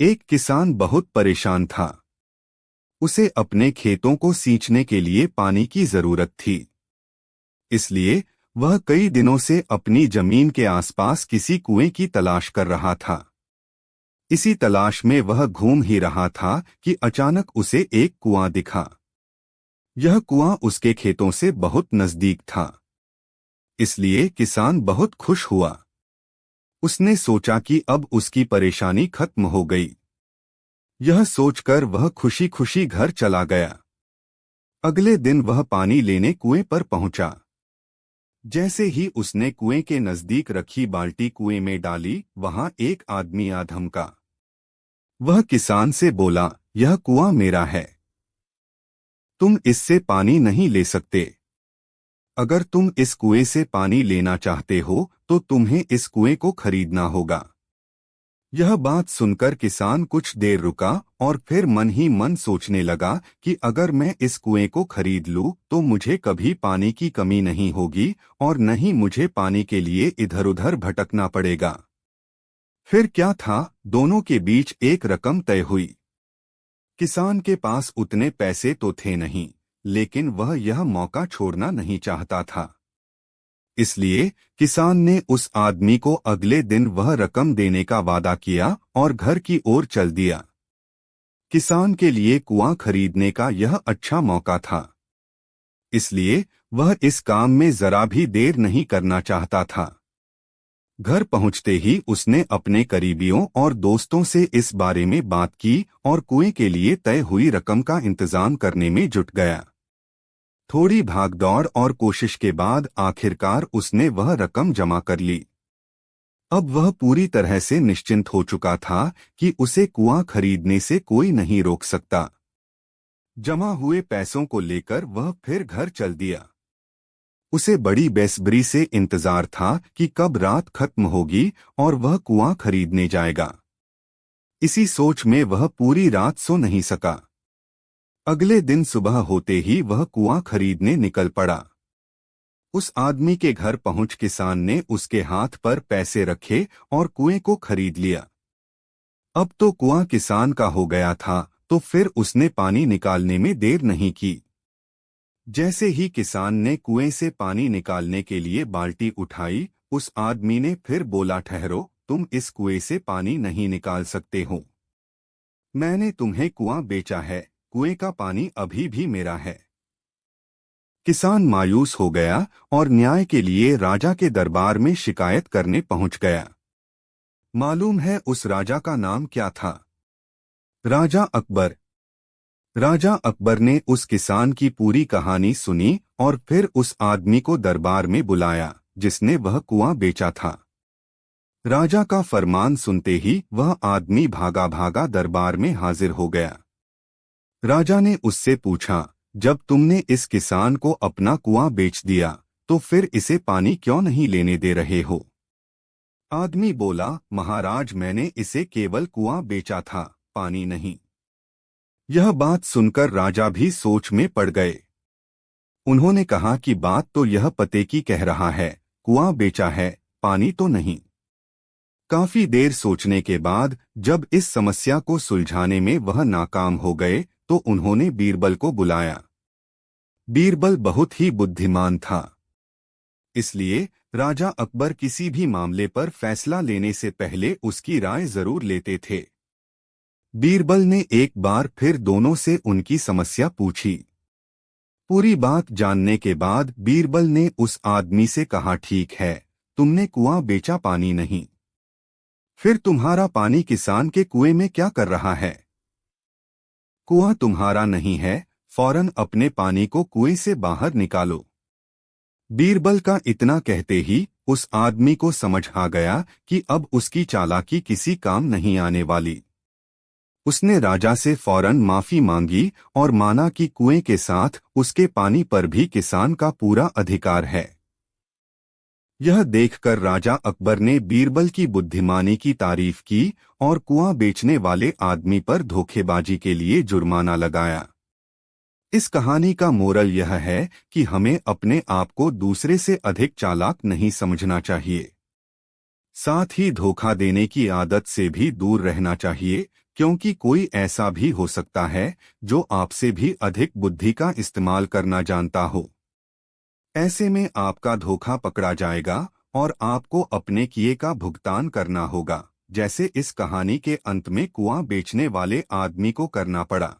एक किसान बहुत परेशान था। उसे अपने खेतों को सींचने के लिए पानी की जरूरत थी। इसलिए वह कई दिनों से अपनी जमीन के आसपास किसी कुएं की तलाश कर रहा था। इसी तलाश में वह घूम ही रहा था कि अचानक उसे एक कुआं दिखा। यह कुआं उसके खेतों से बहुत नजदीक था, इसलिए किसान बहुत खुश हुआ। उसने सोचा कि अब उसकी परेशानी खत्म हो गई। यह सोचकर वह खुशी खुशी घर चला गया। अगले दिन वह पानी लेने कुएं पर पहुंचा। जैसे ही उसने कुएं के नजदीक रखी बाल्टी कुएं में डाली, वहां एक आदमी आ धमका। वह किसान से बोला, यह कुआं मेरा है, तुम इससे पानी नहीं ले सकते। अगर तुम इस कुएं से पानी लेना चाहते हो तो तुम्हें इस कुएं को खरीदना होगा। यह बात सुनकर किसान कुछ देर रुका और फिर मन ही मन सोचने लगा कि अगर मैं इस कुएं को खरीद लूं तो मुझे कभी पानी की कमी नहीं होगी और न ही मुझे पानी के लिए इधर उधर भटकना पड़ेगा। फिर क्या था, दोनों के बीच एक रकम तय हुई। किसान के पास उतने पैसे तो थे नहीं, लेकिन वह यह मौका छोड़ना नहीं चाहता था। इसलिए किसान ने उस आदमी को अगले दिन वह रकम देने का वादा किया और घर की ओर चल दिया। किसान के लिए कुआं खरीदने का यह अच्छा मौका था, इसलिए वह इस काम में जरा भी देर नहीं करना चाहता था। घर पहुंचते ही उसने अपने करीबियों और दोस्तों से इस बारे में बात की और कुएं के लिए तय हुई रकम का इंतजाम करने में जुट गया। थोड़ी भागदौड़ और कोशिश के बाद आखिरकार उसने वह रकम जमा कर ली। अब वह पूरी तरह से निश्चिंत हो चुका था कि उसे कुआं खरीदने से कोई नहीं रोक सकता। जमा हुए पैसों को लेकर वह फिर घर चल दिया। उसे बड़ी बेसब्री से इंतजार था कि कब रात खत्म होगी और वह कुआं खरीदने जाएगा। इसी सोच में वह पूरी रात सो नहीं सका। अगले दिन सुबह होते ही वह कुआं खरीदने निकल पड़ा। उस आदमी के घर पहुंच किसान ने उसके हाथ पर पैसे रखे और कुएं को खरीद लिया। अब तो कुआं किसान का हो गया था, तो फिर उसने पानी निकालने में देर नहीं की। जैसे ही किसान ने कुएं से पानी निकालने के लिए बाल्टी उठाई, उस आदमी ने फिर बोला, ठहरो, तुम इस कुएं से पानी नहीं निकाल सकते हो। मैंने तुम्हें कुआं बेचा है, कुएं का पानी अभी भी मेरा है। किसान मायूस हो गया और न्याय के लिए राजा के दरबार में शिकायत करने पहुंच गया। मालूम है उस राजा का नाम क्या था? राजा अकबर। राजा अकबर ने उस किसान की पूरी कहानी सुनी और फिर उस आदमी को दरबार में बुलाया जिसने वह कुआं बेचा था। राजा का फरमान सुनते ही वह आदमी भागा भागा दरबार में हाजिर हो गया। राजा ने उससे पूछा, जब तुमने इस किसान को अपना कुआं बेच दिया तो फिर इसे पानी क्यों नहीं लेने दे रहे हो? आदमी बोला, महाराज, मैंने इसे केवल कुआं बेचा था, पानी नहीं। यह बात सुनकर राजा भी सोच में पड़ गए। उन्होंने कहा कि बात तो यह पते की कह रहा है, कुआं बेचा है, पानी तो नहीं। काफी देर सोचने के बाद जब इस समस्या को सुलझाने में वह नाकाम हो गए तो उन्होंने बीरबल को बुलाया। बीरबल बहुत ही बुद्धिमान था, इसलिए राजा अकबर किसी भी मामले पर फैसला लेने से पहले उसकी राय जरूर लेते थे। बीरबल ने एक बार फिर दोनों से उनकी समस्या पूछी। पूरी बात जानने के बाद बीरबल ने उस आदमी से कहा, ठीक है, तुमने कुआं बेचा, पानी नहीं। फिर तुम्हारा पानी किसान के कुएं में क्या कर रहा है? कुआं तुम्हारा नहीं है, फौरन अपने पानी को कुएं से बाहर निकालो। बीरबल का इतना कहते ही उस आदमी को समझ आ गया कि अब उसकी चालाकी किसी काम नहीं आने वाली। उसने राजा से फौरन माफी मांगी और माना कि कुएं के साथ उसके पानी पर भी किसान का पूरा अधिकार है। यह देखकर राजा अकबर ने बीरबल की बुद्धिमानी की तारीफ की और कुआं बेचने वाले आदमी पर धोखेबाजी के लिए जुर्माना लगाया। इस कहानी का मोरल यह है कि हमें अपने आप को दूसरे से अधिक चालाक नहीं समझना चाहिए। साथ ही धोखा देने की आदत से भी दूर रहना चाहिए, क्योंकि कोई ऐसा भी हो सकता है जो आपसे भी अधिक बुद्धि का इस्तेमाल करना जानता हो। ऐसे में आपका धोखा पकड़ा जाएगा और आपको अपने किए का भुगतान करना होगा, जैसे इस कहानी के अंत में कुआं बेचने वाले आदमी को करना पड़ा।